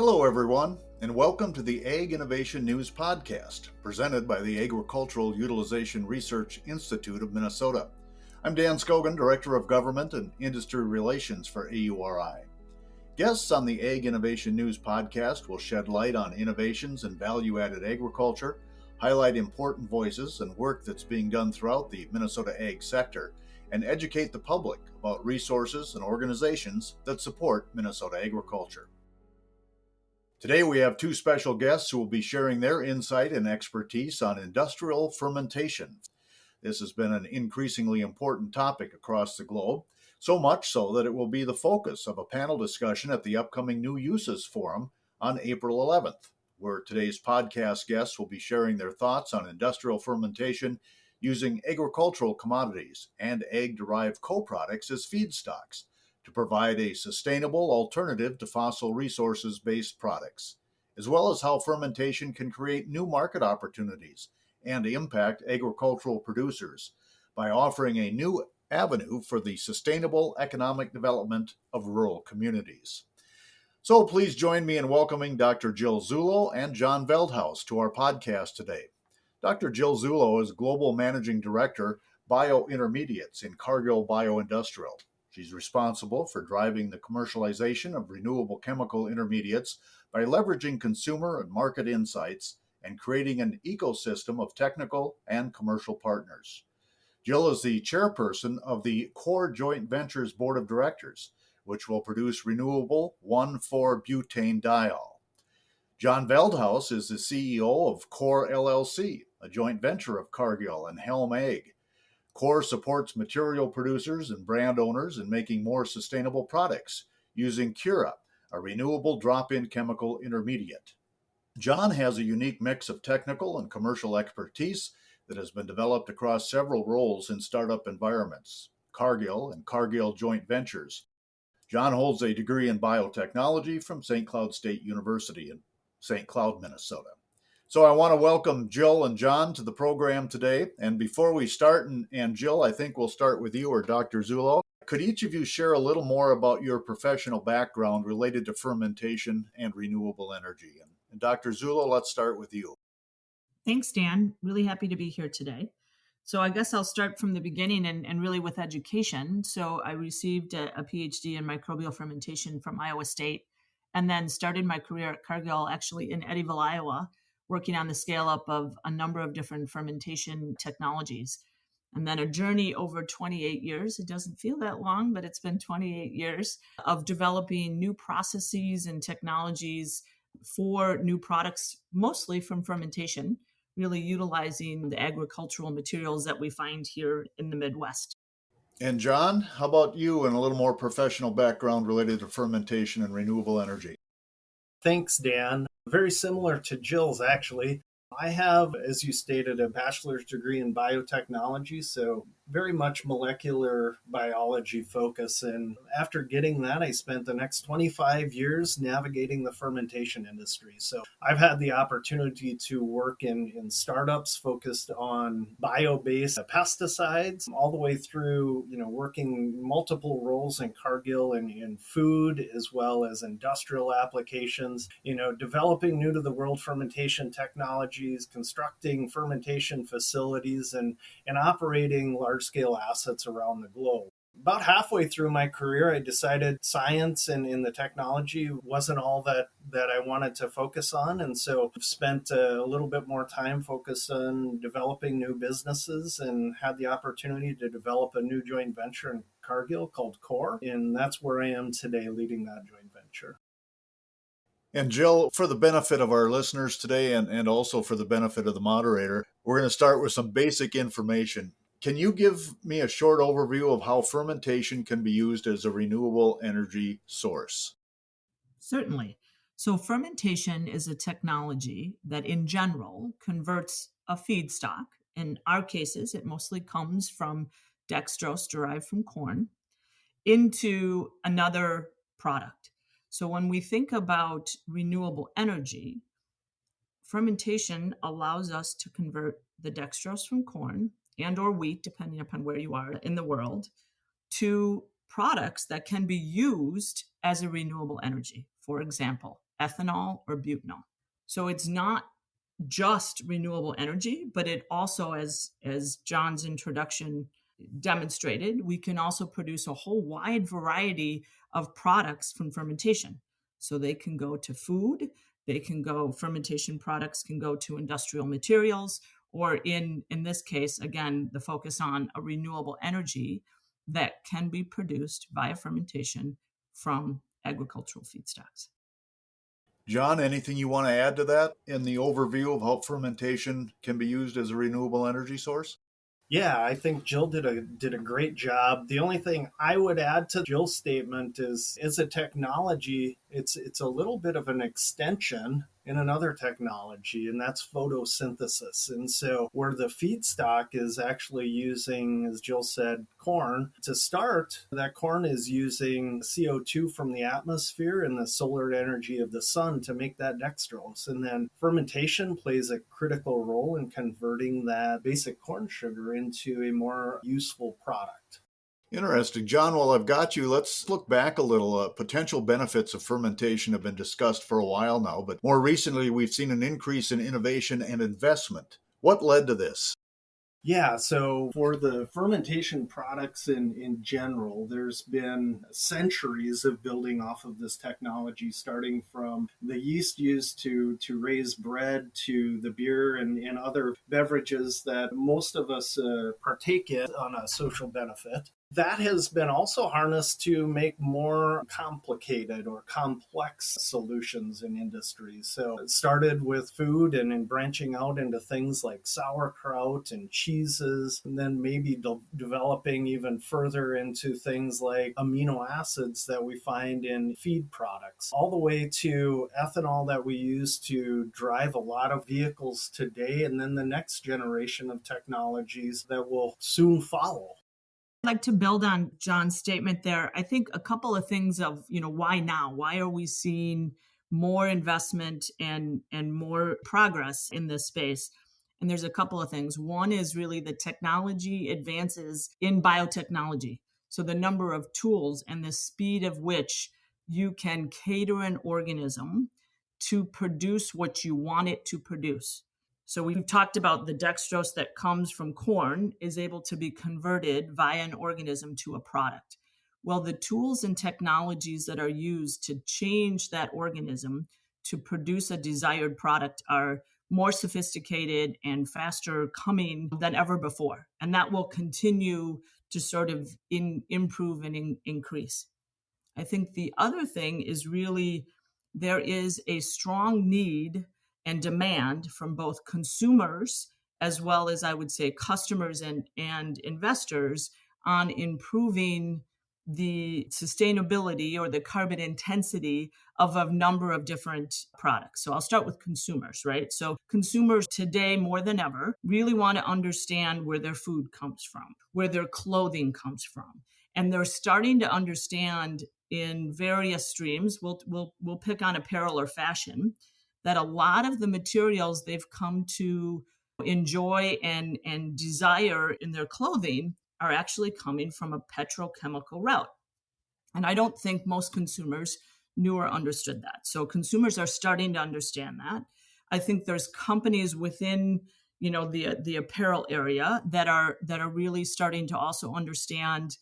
Hello, everyone, and welcome to the Ag Innovation News Podcast, presented by the Agricultural Utilization Research Institute of Minnesota. I'm Dan Scogan, Director of Government and Industry Relations for AURI. Guests on the Ag Innovation News Podcast will shed light on innovations in value-added agriculture, highlight important voices and work that's being done throughout the Minnesota ag sector, and educate the public about resources and organizations that support Minnesota agriculture. Today we have two special guests who will be sharing their insight and expertise on industrial fermentation. This has been an increasingly important topic across the globe, so much so that it will be the focus of a panel discussion at the upcoming New Uses Forum on April 11th, where today's podcast guests will be sharing their thoughts on industrial fermentation using agricultural commodities and ag-derived co-products as feedstocks to provide a sustainable alternative to fossil resources-based products, as well as how fermentation can create new market opportunities and impact agricultural producers by offering a new avenue for the sustainable economic development of rural communities. So please join me in welcoming Dr. Jill Zullo and Jon Veldhouse to our podcast today. Dr. Jill Zullo is Global Managing Director, Biointermediates in Cargill Bioindustrials. She's responsible for driving the commercialization of renewable chemical intermediates by leveraging consumer and market insights and creating an ecosystem of technical and commercial partners. Jill is the chairperson of the Qore Joint Ventures Board of Directors, which will produce renewable 1,4-butane-diol. Jon Veldhouse is the CEO of Qore LLC, a joint venture of Cargill and Helm Ag. Qore supports material producers and brand owners in making more sustainable products using Qore, a renewable drop-in chemical intermediate. Jon has a unique mix of technical and commercial expertise that has been developed across several roles in startup environments, Cargill and Cargill Joint Ventures. Jon holds a degree in biotechnology from St. Cloud State University in St. Cloud, Minnesota. So I want to welcome Jill and Jon to the program today. And before we start, and Jill, I think we'll start with you or Dr. Zullo. Could each of you share a little more about your professional background related to fermentation and renewable energy? And Dr. Zullo, let's start with you. Thanks, Dan. Really happy to be here today. So I guess I'll start from the beginning and really with education. So I received a PhD in microbial fermentation from Iowa State and then started my career at Cargill, actually in Eddyville, Iowa, working on the scale up of a number of different fermentation technologies. And then a journey over 28 years. It doesn't feel that long, but it's been 28 years of developing new processes and technologies for new products, mostly from fermentation, really utilizing the agricultural materials that we find here in the Midwest. And Jon, how about you and a little more professional background related to fermentation and renewable energy? Thanks, Dan. Very similar to Jill's, actually. I have, as you stated, a bachelor's degree in biotechnology, so very much molecular biology focus. And after getting that, I spent the next 25 years navigating the fermentation industry. So I've had the opportunity to work in startups focused on bio-based pesticides, all the way through, working multiple roles in Cargill and in food, as well as industrial applications, developing new to the world fermentation technologies, constructing fermentation facilities, and operating large-scale assets around the globe. About halfway through my career, I decided science and in the technology wasn't all that I wanted to focus on. And so I've spent a little bit more time focused on developing new businesses and had the opportunity to develop a new joint venture in Cargill called Qore. And that's where I am today, leading that joint venture. And Jill, for the benefit of our listeners today and also for the benefit of the moderator, we're going to start with some basic information. Can you give me a short overview of how fermentation can be used as a renewable energy source? Certainly. So fermentation is a technology that in general converts a feedstock. In our cases, it mostly comes from dextrose derived from corn into another product. So when we think about renewable energy, fermentation allows us to convert the dextrose from corn and or wheat, depending upon where you are in the world, to products that can be used as a renewable energy. For example, ethanol or butanol. So it's not just renewable energy, but it also, as John's introduction demonstrated, we can also produce a whole wide variety of products from fermentation. So they can go to food, fermentation products can go to industrial materials, or in this case, again, the focus on a renewable energy that can be produced via fermentation from agricultural feedstocks. John, anything you want to add to that in the overview of how fermentation can be used as a renewable energy source? Yeah, I think Jill did a great job. The only thing I would add to Jill's statement is it's a technology. It's a little bit of an extension in another technology, and that's photosynthesis. And so where the feedstock is actually using, as Jill said, corn, to start, that corn is using CO2 from the atmosphere and the solar energy of the sun to make that dextrose. And then fermentation plays a critical role in converting that basic corn sugar into a more useful product. Interesting. John, while I've got you, let's look back a little. Potential benefits of fermentation have been discussed for a while now, but more recently we've seen an increase in innovation and investment. What led to this? Yeah, so for the fermentation products in general, there's been centuries of building off of this technology, starting from the yeast used to raise bread to the beer and other beverages that most of us partake in on a social benefit. That has been also harnessed to make more complicated or complex solutions in industries. So it started with food and then branching out into things like sauerkraut and cheeses, and then maybe developing even further into things like amino acids that we find in feed products, all the way to ethanol that we use to drive a lot of vehicles today, and then the next generation of technologies that will soon follow. I'd like to build on John's statement there. I think a couple of things of, why now? Why are we seeing more investment and more progress in this space? And there's a couple of things. One is really the technology advances in biotechnology. So the number of tools and the speed of which you can cater an organism to produce what you want it to produce. So we've talked about the dextrose that comes from corn is able to be converted via an organism to a product. Well, the tools and technologies that are used to change that organism to produce a desired product are more sophisticated and faster coming than ever before. And that will continue to sort of improve and increase. I think the other thing is really there is a strong need and demand from both consumers as well as, I would say, customers and investors on improving the sustainability or the carbon intensity of a number of different products. So I'll start with consumers, right? So consumers today more than ever really want to understand where their food comes from, where their clothing comes from. And they're starting to understand in various streams, we'll pick on apparel or fashion, that a lot of the materials they've come to enjoy and desire in their clothing are actually coming from a petrochemical route. And I don't think most consumers knew or understood that. So consumers are starting to understand that. I think there's companies within the apparel area that are really starting to also understand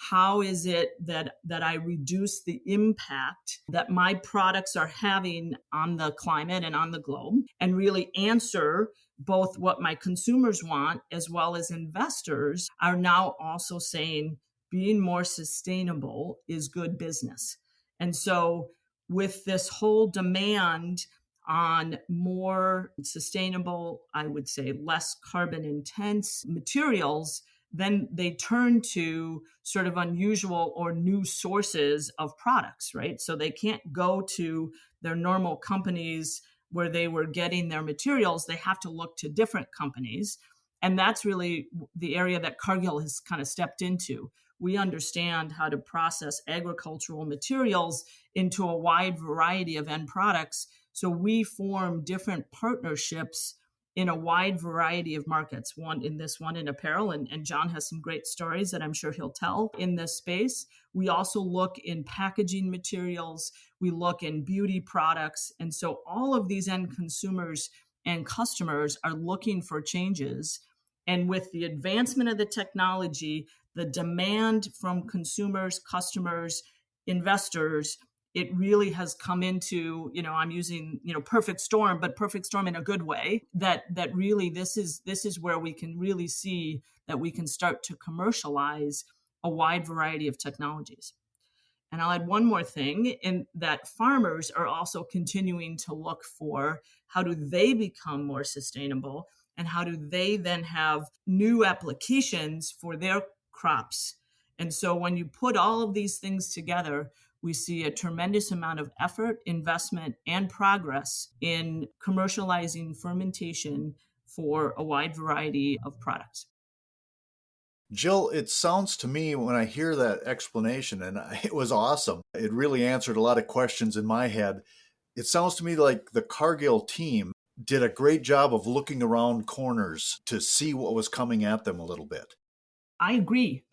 how is it that I reduce the impact that my products are having on the climate and on the globe, and really answer both what my consumers want as well as investors are now also saying being more sustainable is good business. And so with this whole demand on more sustainable, I would say less carbon intense materials, then they turn to sort of unusual or new sources of products, right? So they can't go to their normal companies where they were getting their materials. They have to look to different companies. And that's really the area that Cargill has kind of stepped into. We understand how to process agricultural materials into a wide variety of end products. So we form different partnerships in a wide variety of markets. One in apparel, and Jon has some great stories that I'm sure he'll tell in this space. We also look in packaging materials, we look in beauty products. And so all of these end consumers and customers are looking for changes. And with the advancement of the technology, the demand from consumers, customers, investors, it really has come into, I'm using, perfect storm, but perfect storm in a good way, that really this is where we can really see that we can start to commercialize a wide variety of technologies. And I'll add one more thing, in that farmers are also continuing to look for how do they become more sustainable, and how do they then have new applications for their crops. And so when you put all of these things together, we see a tremendous amount of effort, investment, and progress in commercializing fermentation for a wide variety of products. Jill, it sounds to me when I hear that explanation, and it was awesome, it really answered a lot of questions in my head. It sounds to me like the Cargill team did a great job of looking around corners to see what was coming at them a little bit. I agree.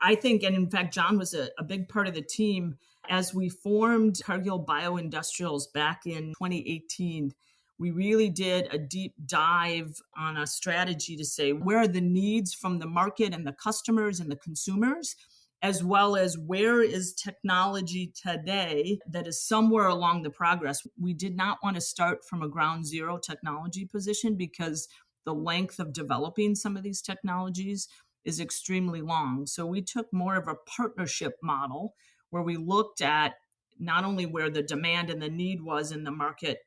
I think, and in fact, Jon was a big part of the team as we formed Cargill Bioindustrials back in 2018. We really did a deep dive on a strategy to say, where are the needs from the market and the customers and the consumers, as well as where is technology today that is somewhere along the progress. We did not want to start from a ground zero technology position, because the length of developing some of these technologies is extremely long. So we took more of a partnership model, where we looked at not only where the demand and the need was in the market,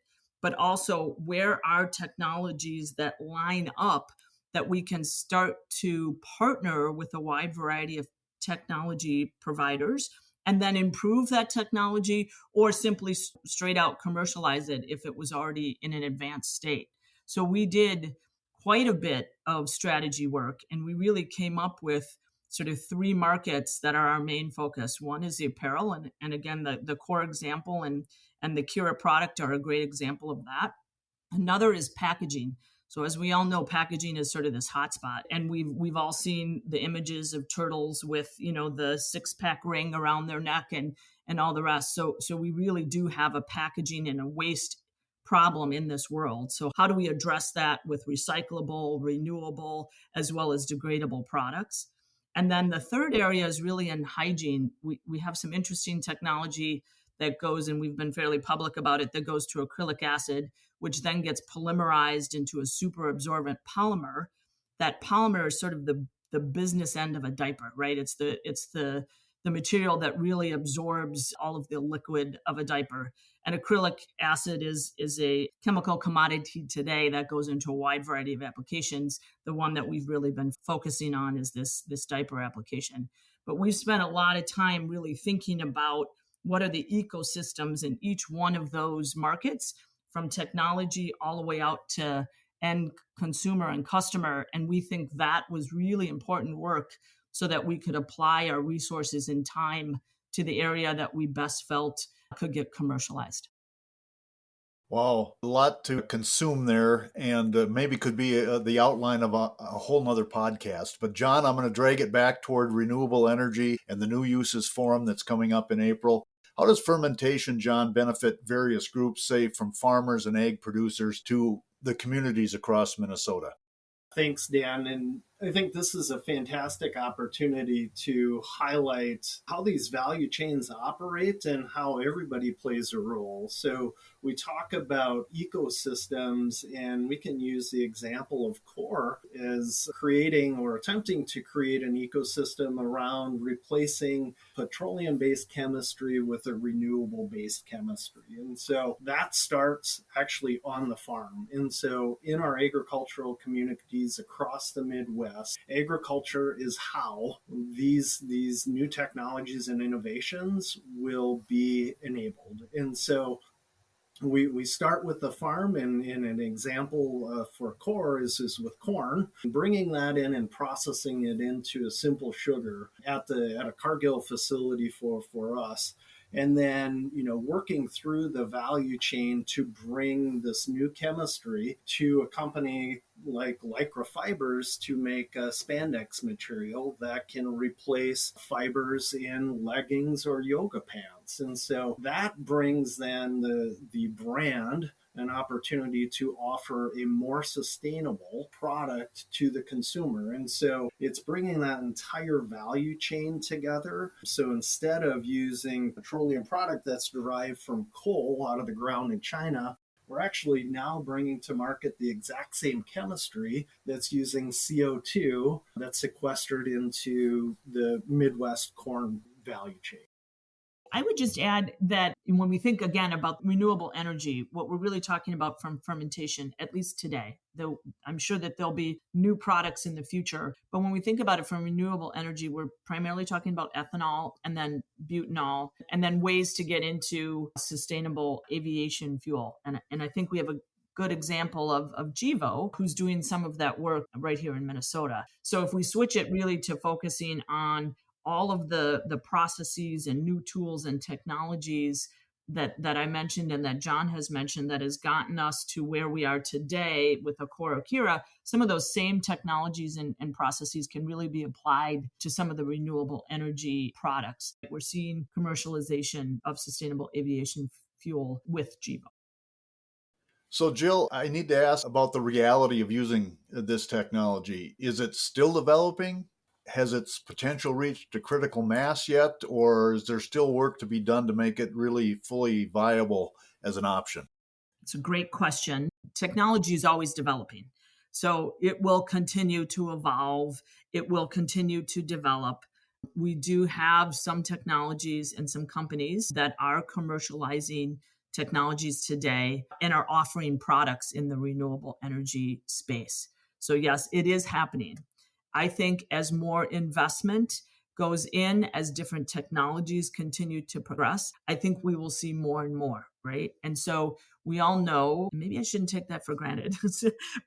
but also where are technologies that line up that we can start to partner with a wide variety of technology providers, and then improve that technology, or simply straight out commercialize it if it was already in an advanced state. So we did quite a bit of strategy work, and we really came up with sort of three markets that are our main focus. One is the apparel, and again, the Qore example and the Qore product are a great example of that. Another is packaging. So as we all know, packaging is sort of this hotspot, and we've all seen the images of turtles with, the 6-pack ring around their neck and all the rest. So we really do have a packaging and a waste problem in this world. So how do we address that with recyclable, renewable, as well as degradable products? And then the third area is really in hygiene. We have some interesting technology that goes, and we've been fairly public about it, that goes to acrylic acid, which then gets polymerized into a super absorbent polymer. That polymer is sort of the business end of a diaper, right? It's the material that really absorbs all of the liquid of a diaper. And acrylic acid is a chemical commodity today that goes into a wide variety of applications. The one that we've really been focusing on is this diaper application. But we've spent a lot of time really thinking about what are the ecosystems in each one of those markets, from technology all the way out to end consumer and customer. And we think that was really important work, so that we could apply our resources and time to the area that we best felt could get commercialized. Wow, a lot to consume there, and maybe could be the outline of a whole nother podcast. But Jon, I'm going to drag it back toward renewable energy and the New Uses Forum that's coming up in April. How does fermentation, Jon, benefit various groups, say from farmers and ag producers to the communities across Minnesota? Thanks, Dan. And I think this is a fantastic opportunity to highlight how these value chains operate and how everybody plays a role. So we talk about ecosystems, and we can use the example of Qore as creating or attempting to create an ecosystem around replacing petroleum-based chemistry with a renewable-based chemistry. And so that starts actually on the farm. And so in our agricultural communities across the Midwest, agriculture is how these new technologies and innovations will be enabled. And so we start with the farm, and an example for Qore is with corn, bringing that in and processing it into a simple sugar at a Cargill facility for us. and then working through the value chain to bring this new chemistry to a company like Lycra Fibers to make a spandex material that can replace fibers in leggings or yoga pants. And so that brings then the brand an opportunity to offer a more sustainable product to the consumer. And so it's bringing that entire value chain together. So instead of using a petroleum product that's derived from coal out of the ground in China, we're actually now bringing to market the exact same chemistry that's using CO2 that's sequestered into the Midwest corn value chain. I would just add that when we think again about renewable energy, what we're really talking about from fermentation, at least today, though I'm sure that there'll be new products in the future. But when we think about it from renewable energy, we're primarily talking about ethanol and then butanol, and then ways to get into sustainable aviation fuel. And I think we have a good example of Gevo, who's doing some of that work right here in Minnesota. So if we switch it really to focusing on all of the processes and new tools and technologies that I mentioned and that John has mentioned that has gotten us to where we are today with the Qore, some of those same technologies and processes can really be applied to some of the renewable energy products. We're seeing commercialization of sustainable aviation fuel with Gevo. So, Jill, I need to ask about the reality of using this technology. Is it still developing? Has its potential reached a critical mass yet, or is there still work to be done to make it really fully viable as an option? It's a great question. Technology is always developing. So it will continue to evolve. It will continue to develop. We do have some technologies and some companies that are commercializing technologies today and are offering products in the renewable energy space. So yes, it is happening. I think as more investment goes in, as different technologies continue to progress, I think we will see more and more, right? And so we all know, maybe I shouldn't take that for granted,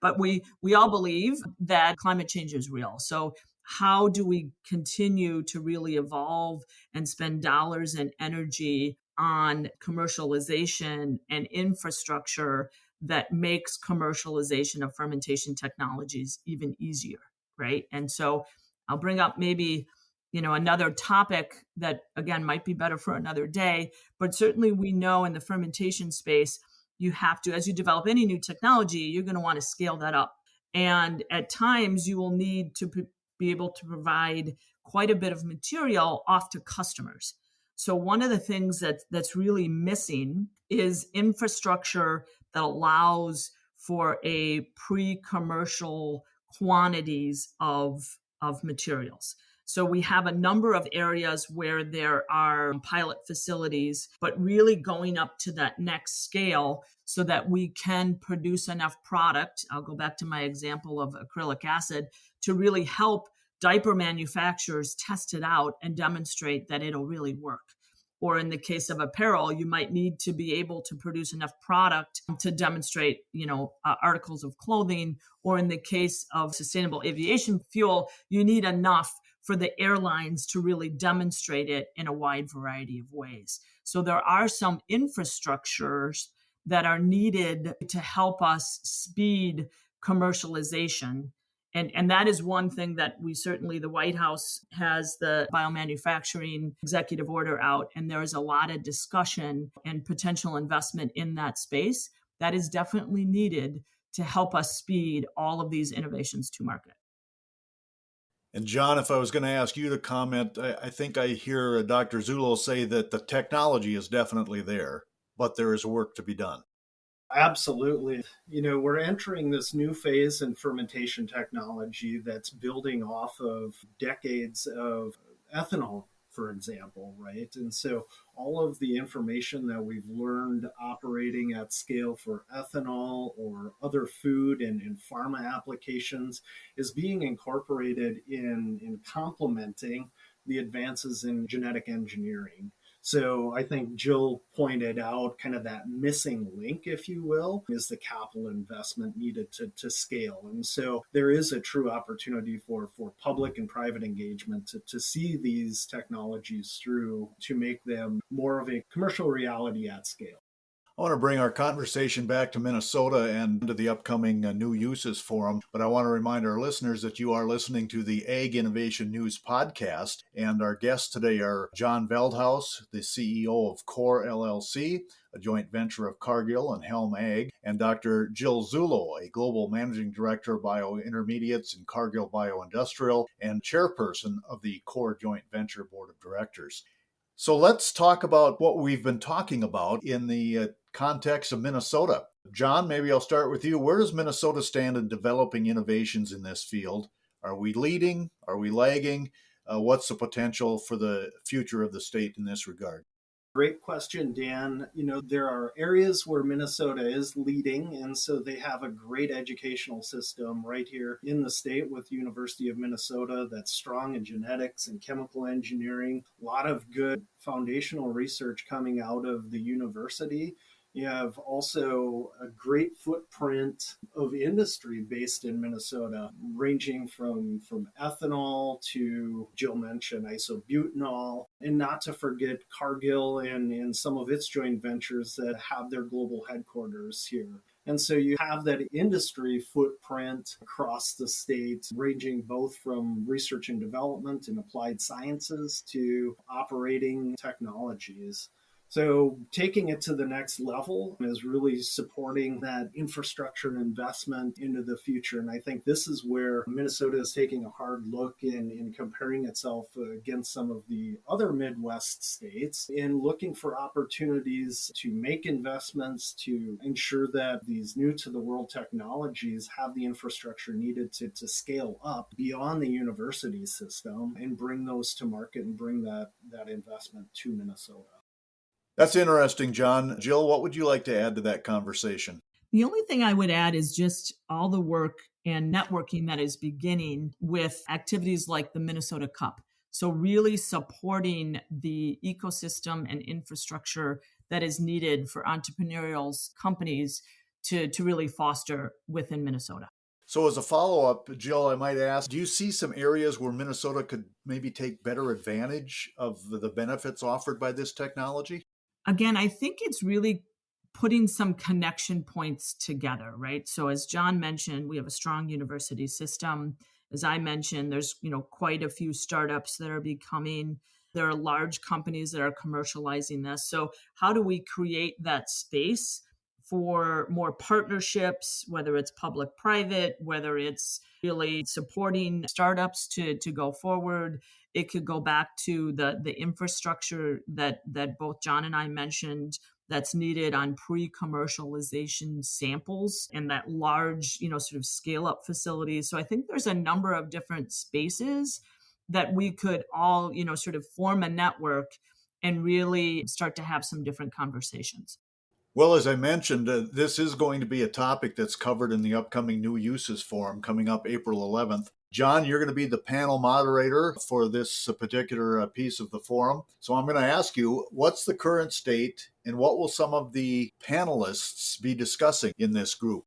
but we all believe that climate change is real. So how do we continue to really evolve and spend dollars and energy on commercialization and infrastructure that makes commercialization of fermentation technologies even easier? Right. And so I'll bring up maybe, another topic that, again, might be better for another day. But certainly we know in the fermentation space, you have to, as you develop any new technology, you're going to want to scale that up. And at times you will need to be able to provide quite a bit of material off to customers. So one of the things that's really missing is infrastructure that allows for a pre-commercial quantities of materials. So we have a number of areas where there are pilot facilities, but really going up to that next scale so that we can produce enough product. I'll go back to my example of acrylic acid to really help diaper manufacturers test it out and demonstrate that it'll really work. Or in the case of apparel, you might need to be able to produce enough product to demonstrate, articles of clothing. Or in the case of sustainable aviation fuel, you need enough for the airlines to really demonstrate it in a wide variety of ways. So there are some infrastructures that are needed to help us speed commercialization. And that is one thing that we certainly, the White House has the biomanufacturing executive order out, and there is a lot of discussion and potential investment in that space that is definitely needed to help us speed all of these innovations to market. And John, if I was going to ask you to comment, I think I hear Dr. Zullo say that the technology is definitely there, but there is work to be done. Absolutely. We're entering this new phase in fermentation technology that's building off of decades of ethanol, for example, right? And so all of the information that we've learned operating at scale for ethanol or other food and pharma applications is being incorporated in complementing the advances in genetic engineering. So I think Jill pointed out kind of that missing link, if you will, is the capital investment needed to scale. And so there is a true opportunity for public and private engagement to see these technologies through to make them more of a commercial reality at scale. I want to bring our conversation back to Minnesota and to the upcoming New Uses Forum, but I want to remind our listeners that you are listening to the Ag Innovation News podcast, and our guests today are Jon Veldhouse, the CEO of Qore LLC, a joint venture of Cargill and Helm Ag, and Dr. Jill Zullo, a global managing director of biointermediates in Cargill Bioindustrial and chairperson of the Qore joint venture board of directors. So let's talk about what we've been talking about in the context of Minnesota. Jon, maybe I'll start with you. Where does Minnesota stand in developing innovations in this field? Are we leading? Are we lagging? What's the potential for the future of the state in this regard? Great question, Dan. There are areas where Minnesota is leading, and so they have a great educational system right here in the state with University of Minnesota that's strong in genetics and chemical engineering. A lot of good foundational research coming out of the university. You have also a great footprint of industry based in Minnesota, ranging from ethanol to, Jill mentioned, isobutanol, and not to forget Cargill and some of its joint ventures that have their global headquarters here. And so you have that industry footprint across the state, ranging both from research and development and applied sciences to operating technologies. So taking it to the next level is really supporting that infrastructure and investment into the future. And I think this is where Minnesota is taking a hard look in comparing itself against some of the other Midwest states in looking for opportunities to make investments to ensure that these new to the world technologies have the infrastructure needed to scale up beyond the university system and bring those to market and bring that investment to Minnesota. That's interesting, Jon. Jill, what would you like to add to that conversation? The only thing I would add is just all the work and networking that is beginning with activities like the Minnesota Cup. So really supporting the ecosystem and infrastructure that is needed for entrepreneurial companies to really foster within Minnesota. So as a follow-up, Jill, I might ask, do you see some areas where Minnesota could maybe take better advantage of the benefits offered by this technology? Again, I think it's really putting some connection points together, right? So as Jon mentioned, we have a strong university system. As I mentioned, there's, quite a few startups that are becoming. There are large companies that are commercializing this. So how do we create that space for more partnerships, whether it's public-private, whether it's really supporting startups to go forward? It could go back to the infrastructure that both Jon and I mentioned that's needed on pre-commercialization samples and that large, sort of scale-up facilities. So I think there's a number of different spaces that we could all, sort of form a network and really start to have some different conversations. Well, as I mentioned, this is going to be a topic that's covered in the upcoming New Uses Forum coming up April 11th. Jon, you're going to be the panel moderator for this particular piece of the forum. So I'm going to ask you, what's the current state and what will some of the panelists be discussing in this group?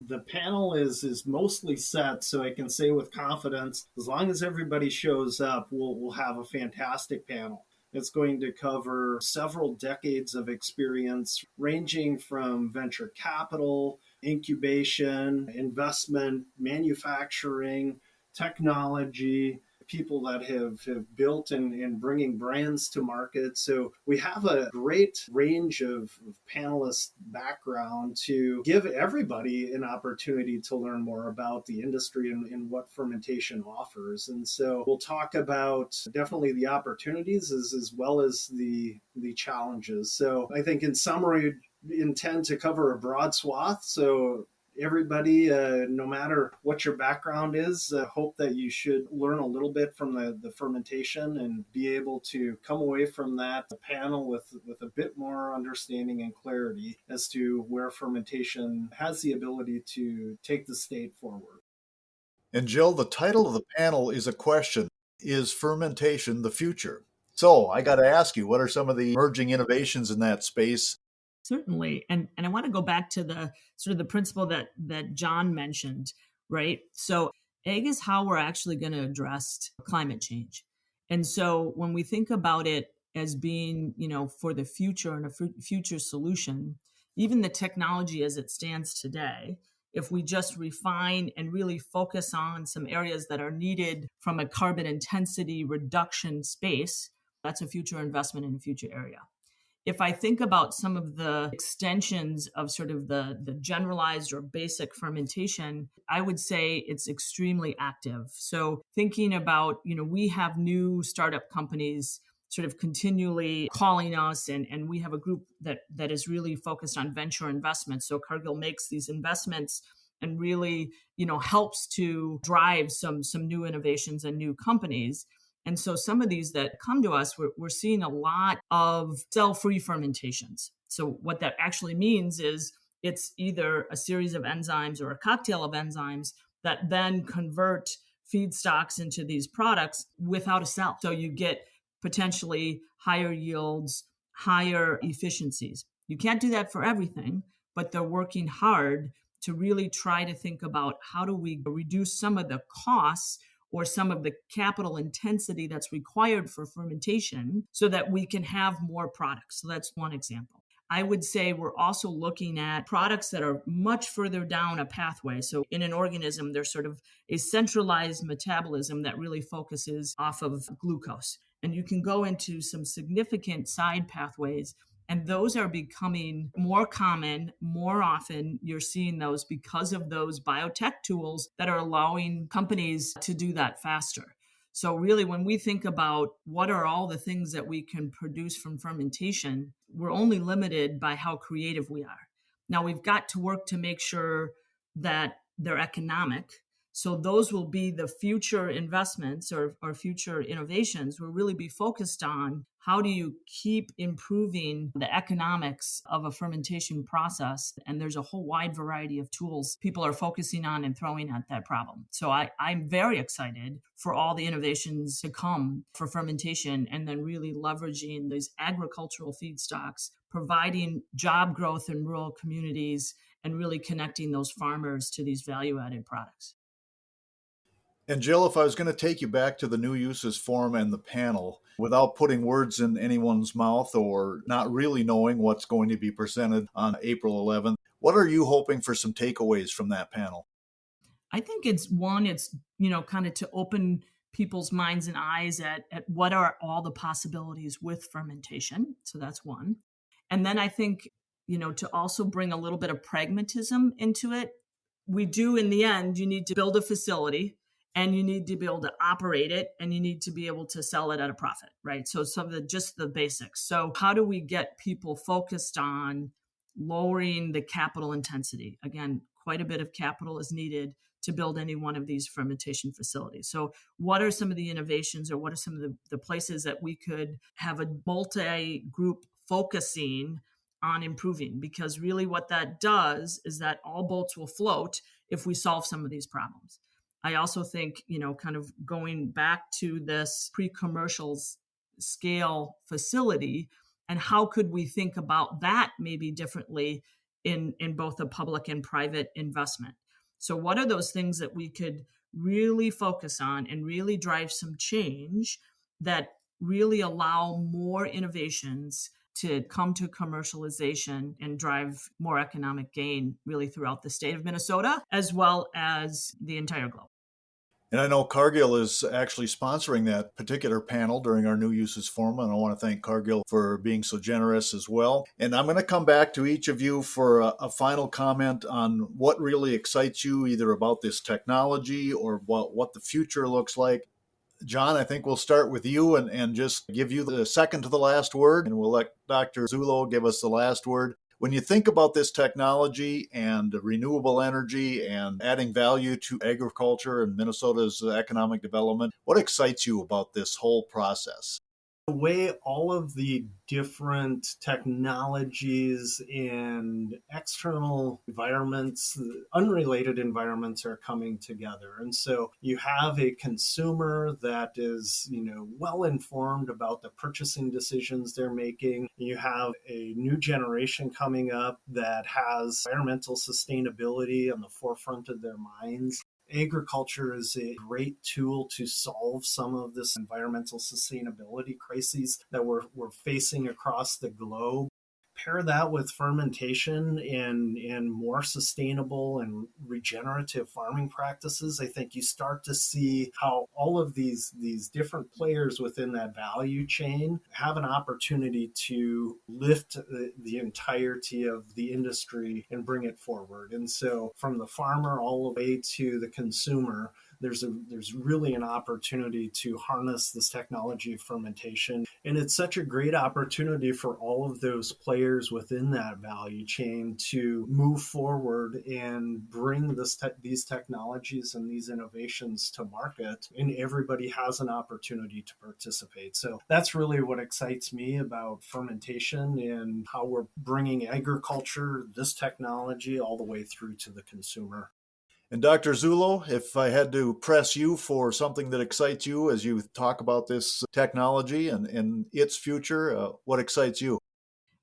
The panel is mostly set, so I can say with confidence, as long as everybody shows up, we'll have a fantastic panel. It's going to cover several decades of experience, ranging from venture capital, incubation, investment, manufacturing, technology, people that have built and bringing brands to market. So we have a great range of panelists' background to give everybody an opportunity to learn more about the industry and what fermentation offers. And so we'll talk about definitely the opportunities as well as the challenges. So I think in summary, intend to cover a broad swath. So everybody, no matter what your background is, hope that you should learn a little bit from the fermentation and be able to come away from that panel with a bit more understanding and clarity as to where fermentation has the ability to take the state forward. And Jill, the title of the panel is a question: is fermentation the future? So I got to ask you, what are some of the emerging innovations in that space? Certainly. And I want to go back to the sort of the principle that John mentioned, right? So egg is how we're actually going to address climate change. And so when we think about it as being, for the future and a future solution, even the technology as it stands today, if we just refine and really focus on some areas that are needed from a carbon intensity reduction space, that's a future investment in a future area. If I think about some of the extensions of sort of the generalized or basic fermentation, I would say it's extremely active. So thinking about, we have new startup companies sort of continually calling us, and we have a group that is really focused on venture investment. So Cargill makes these investments and really, helps to drive some new innovations and new companies. And so some of these that come to us, we're seeing a lot of cell-free fermentations. So what that actually means is it's either a series of enzymes or a cocktail of enzymes that then convert feedstocks into these products without a cell. So you get potentially higher yields, higher efficiencies. You can't do that for everything, but they're working hard to really try to think about how do we reduce some of the costs or some of the capital intensity that's required for fermentation so that we can have more products. So that's one example. I would say we're also looking at products that are much further down a pathway. So in an organism, there's sort of a centralized metabolism that really focuses off of glucose. And you can go into some significant side pathways, and those are becoming more common. More often, you're seeing those because of those biotech tools that are allowing companies to do that faster. So really, when we think about what are all the things that we can produce from fermentation, we're only limited by how creative we are. Now, we've got to work to make sure that they're economic. So those will be the future investments or future innovations. We'll really be focused on how do you keep improving the economics of a fermentation process. And there's a whole wide variety of tools people are focusing on and throwing at that problem. So I'm very excited for all the innovations to come for fermentation, and then really leveraging these agricultural feedstocks, providing job growth in rural communities, and really connecting those farmers to these value-added products. And Jill, if I was going to take you back to the new uses forum and the panel, without putting words in anyone's mouth or not really knowing what's going to be presented on April 11th, what are you hoping for some takeaways from that panel? I think it's kind of to open people's minds and eyes at what are all the possibilities with fermentation. So that's one. And then I think, to also bring a little bit of pragmatism into it. We do, in the end, you need to build a facility, and you need to be able to operate it, and you need to be able to sell it at a profit, right? So some of just the basics. So how do we get people focused on lowering the capital intensity? Again, quite a bit of capital is needed to build any one of these fermentation facilities. So what are some of the innovations, or what are some of the places that we could have a multi-group focusing on improving? Because really what that does is that all boats will float if we solve some of these problems. I also think, kind of going back to this pre-commercial scale facility, and how could we think about that maybe differently in both a public and private investment? So what are those things that we could really focus on and really drive some change that really allow more innovations to come to commercialization and drive more economic gain really throughout the state of Minnesota, as well as the entire globe? And I know Cargill is actually sponsoring that particular panel during our New Uses Forum, and I want to thank Cargill for being so generous as well. And I'm going to come back to each of you for a final comment on what really excites you, either about this technology or what the future looks like. John, I think we'll start with you and just give you the second to the last word, and we'll let Dr. Zullo give us the last word. When you think about this technology and renewable energy and adding value to agriculture and Minnesota's economic development, what excites you about this whole process? The way all of the different technologies and external environments, unrelated environments are coming together. And so you have a consumer that is, well informed about the purchasing decisions they're making. You have a new generation coming up that has environmental sustainability on the forefront of their minds. Agriculture is a great tool to solve some of this environmental sustainability crises that we're facing across the globe. Pair that with fermentation and more sustainable and regenerative farming practices, I think you start to see how all of these different players within that value chain have an opportunity to lift the entirety of the industry and bring it forward. And so from the farmer all the way to the consumer, there's really an opportunity to harness this technology of fermentation. And it's such a great opportunity for all of those players within that value chain to move forward and bring these technologies and these innovations to market. And everybody has an opportunity to participate. So that's really what excites me about fermentation and how we're bringing agriculture, this technology, all the way through to the consumer. And Dr. Zullo, if I had to press you for something that excites you as you talk about this technology and its future, what excites you?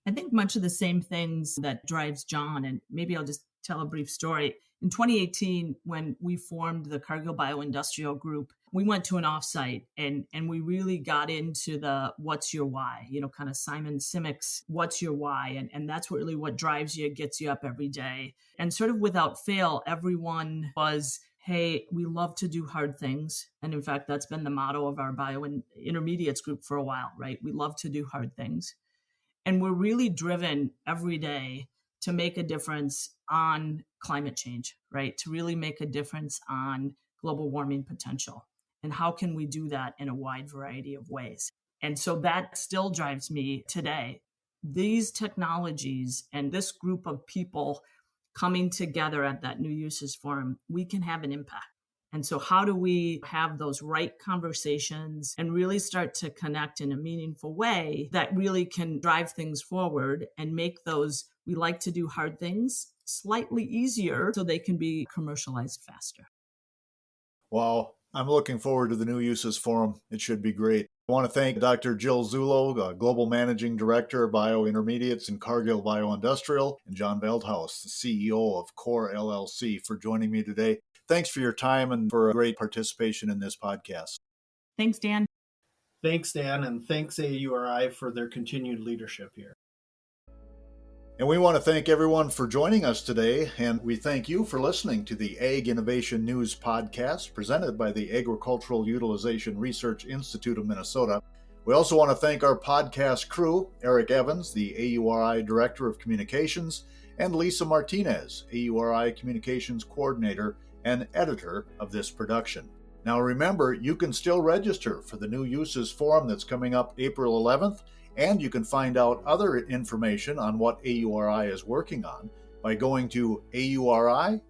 I think much of the same things that drives John, and maybe I'll just tell a brief story. In 2018, when we formed the Cargill Bioindustrial Group, we went to an offsite and we really got into the what's your why, kind of Simon Sinek's what's your why. And that's really what drives you, gets you up every day. And sort of without fail, everyone was, hey, we love to do hard things. And in fact, that's been the motto of our biointermediates group for a while, right? We love to do hard things. And we're really driven every day to make a difference on climate change, right? To really make a difference on global warming potential. And how can we do that in a wide variety of ways? And so that still drives me today. These technologies and this group of people coming together at that New Uses Forum, we can have an impact. And so how do we have those right conversations and really start to connect in a meaningful way that really can drive things forward and make those, we like to do hard things, slightly easier so they can be commercialized faster? Wow, I'm looking forward to the New Uses Forum. It should be great. I want to thank Dr. Jill Zullo, Global Managing Director of Biointermediates in Cargill Bioindustrial, and Jon Veldhouse, the CEO of Qore LLC, for joining me today. Thanks for your time and for a great participation in this podcast. Thanks, Dan. Thanks, Dan, and thanks AURI for their continued leadership here. And we want to thank everyone for joining us today, and we thank you for listening to the Ag Innovation News Podcast presented by the Agricultural Utilization Research Institute of Minnesota. We also want to thank our podcast crew, Eric Evans, the AURI Director of Communications, and Lisa Martinez, AURI Communications Coordinator and Editor of this production. Now remember, you can still register for the New Uses Forum that's coming up April 11th, and you can find out other information on what AURI is working on by going to auri.org.